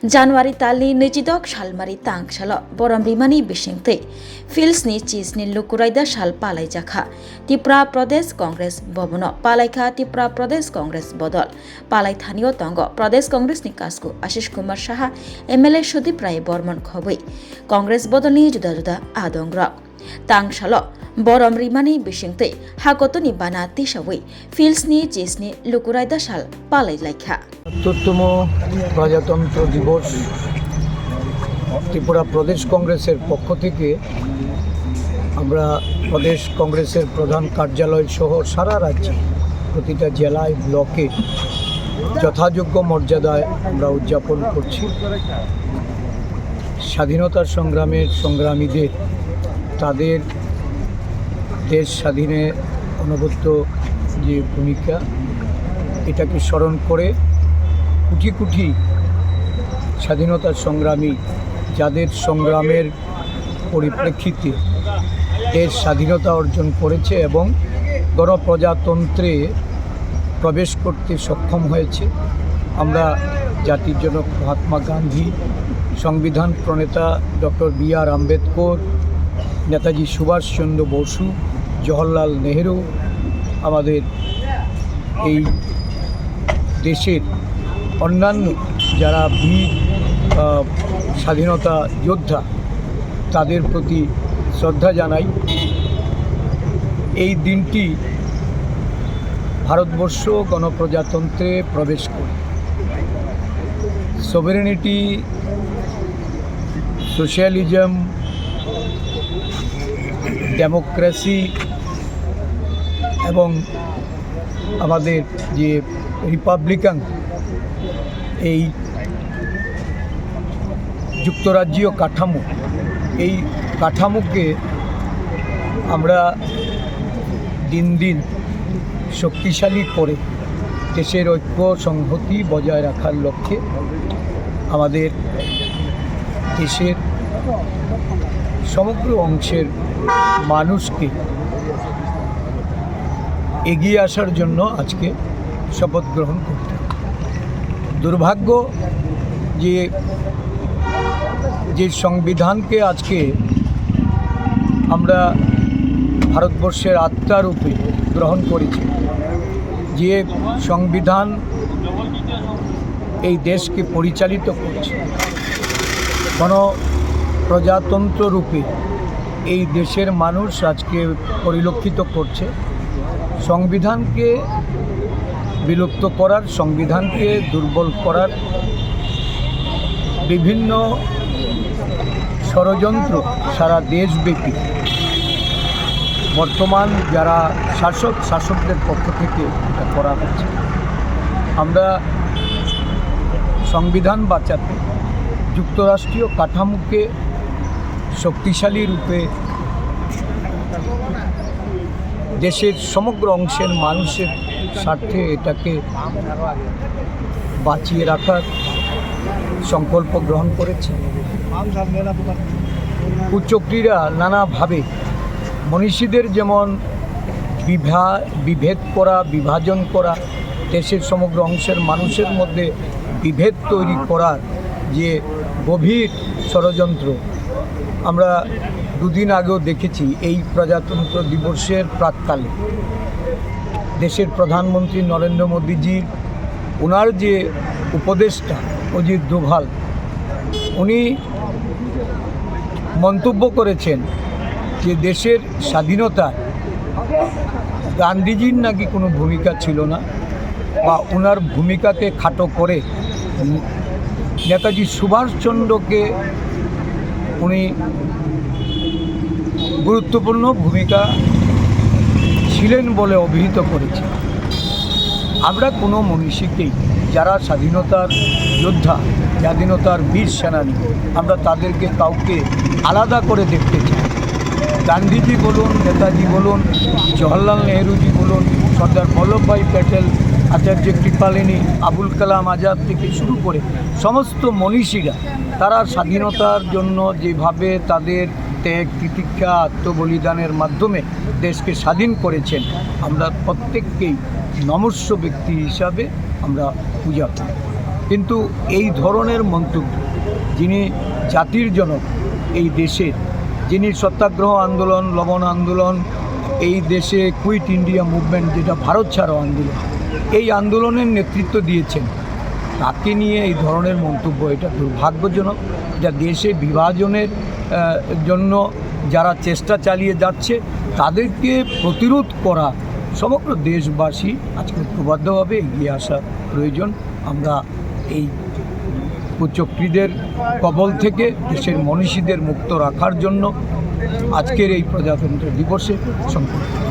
Januari tali nejidok shalmari tang shalo borom rimani bishingte filsni chisni lukuraida shal palai jakha Tripura Pradesh Congress bobono palaikha Tripura Pradesh Congress bodol palai thanio tongo Pradesh Congress ni kasku Ashish Kumar Saha MLA Sudip Rai Bormon khobui Congress bodolni juda juda adongrok tang shalo borom rimani bishingte hakotoni bana tishawi filsni chisni lukuraida shal palai laikha তম প্রজাতন্ত্র দিবস ত্রিপুরা প্রদেশ কংগ্রেসের পক্ষ থেকে আমরা প্রদেশ কংগ্রেসের প্রধান কার্যালয় সহ সারা রাজ্যে প্রতিটা জেলায় ব্লকে যথাযোগ্য মর্যাদায় আমরা উদযাপন করছি। স্বাধীনতার সংগ্রামের সংগ্রামীদের তাদের দেশ স্বাধীনে অনবদ্য যে ভূমিকা এটাকে স্মরণ করে কোটি কোটি স্বাধীনতার সংগ্রামী যাদের সংগ্রামের পরিপ্রেক্ষিতে দেশ স্বাধীনতা অর্জন করেছে এবং গণপ্রজাতন্ত্রে প্রবেশ করতে সক্ষম হয়েছে। আমরা জাতির জনক মহাত্মা গান্ধী, সংবিধান প্রণেতা ডক্টর বি.আর. আম্বেদকর, নেতাজি সুভাষচন্দ্র বসু, জওহরলাল নেহেরু, আমাদের এই দেশের অন্যান্য যারা বীর স্বাধীনতা যোদ্ধা তাদের প্রতি শ্রদ্ধা জানাই। এই দিনটি ভারতবর্ষ গণপ্রজাতন্ত্রে প্রবেশ করে সভেরেনিটি, সোশ্যালিজম, ডেমোক্রেসি এবং আমাদের যে রিপাবলিকান এই যুক্তরাজ্যীয় কাঠামো, এই কাঠামোকে আমরা দিন দিন শক্তিশালী করে দেশের ঐক্য সংহতি বজায় রাখার লক্ষ্যে আমাদের দেশের সমগ্র অংশের মানুষকে এগিয়ে আসার জন্য আজকে শপথ গ্রহণ করতে হবে। দুর্ভাগ্য যে সংবিধানকে আজকে আমরা ভারতবর্ষের আত্মারূপে গ্রহণ করেছি, যে সংবিধান এই দেশকে পরিচালিত করছে, গণপ্রজাতন্ত্র রূপে এই দেশের মানুষ আজকে পরিলক্ষিত করছে। সংবিধানকে বিলুপ্ত করার, সংবিধানকে দুর্বল করার বিভিন্ন ষড়যন্ত্র সারা দেশব্যাপী বর্তমান যারা শাসকদের পক্ষ থেকে এটা করা হচ্ছে। আমরা সংবিধান বাঁচাতে যুক্তরাষ্ট্রীয় কাঠামোকে শক্তিশালী রূপে দেশের সমগ্র অংশের মানুষের স্বার্থে এটাকে বাঁচিয়ে রাখার সংকল্প গ্রহণ করেছে। কুচক্রীরা নানাভাবে মনীষীদের যেমন বিভেদ করা, বিভাজন করা, দেশের সমগ্র অংশের মানুষের মধ্যে বিভেদ তৈরি করার যে গভীর ষড়যন্ত্র আমরা দুদিন আগেও দেখেছি। এই প্রজাতন্ত্র দিবসের প্রাক্কালে দেশের প্রধানমন্ত্রী নরেন্দ্র মোদীজির ওনার যে উপদেষ্টা অজিত ডোভাল, উনি মন্তব্য করেছেন যে দেশের স্বাধীনতা গান্ধীজির নাকি কোনো ভূমিকা ছিল না, বা ওনার ভূমিকাকে খাটো করে নেতাজি সুভাষচন্দ্রকে উনি গুরুত্বপূর্ণ ভূমিকা ছিলেন বলে অভিহিত করেছে। আমরা কোনো মনীষীকেই, যারা স্বাধীনতার যোদ্ধা, স্বাধীনতার বীর সেনানী, আমরা তাদেরকে কাউকে আলাদা করে দেখতে চাই। গান্ধীজি বলুন, নেতাজি বলুন, জওহরলাল নেহরুজি বলুন, সর্দার বল্লভভাই প্যাটেল, আচার্য কৃপালিনী, আবুল কালাম আজাদ থেকে শুরু করে সমস্ত মনীষীরা তারা স্বাধীনতার জন্য যেভাবে তাদের ত্যাগ, তিতিক্ষা, আত্মবলিদানের মাধ্যমে দেশকে স্বাধীন করেছেন, আমরা প্রত্যেককেই নমস্য ব্যক্তি হিসাবে আমরা পূজা করি। কিন্তু এই ধরনের মন্তব্য, যিনি জাতির জনক এই দেশের, যিনি সত্যাগ্রহ আন্দোলন, লবণ আন্দোলন, এই দেশে কুইট ইন্ডিয়া মুভমেন্ট যেটা ভারত ছাড়ো আন্দোলন, এই আন্দোলনের নেতৃত্ব দিয়েছেন, তাকে নিয়ে এই ধরনের মন্তব্য এটা দুর্ভাগ্যজনক। এটা দেশে বিভাজনের জন্য যারা চেষ্টা চালিয়ে যাচ্ছে তাদেরকে প্রতিরোধ করা সমগ্র দেশবাসী আজকে ঐক্যবদ্ধভাবে এগিয়ে আসা প্রয়োজন। আমরা এই কুচক্রীদের কবল থেকে দেশের মনীষীদের মুক্ত রাখার জন্য আজকের এই প্রজাতন্ত্র দিবসে সংকল্প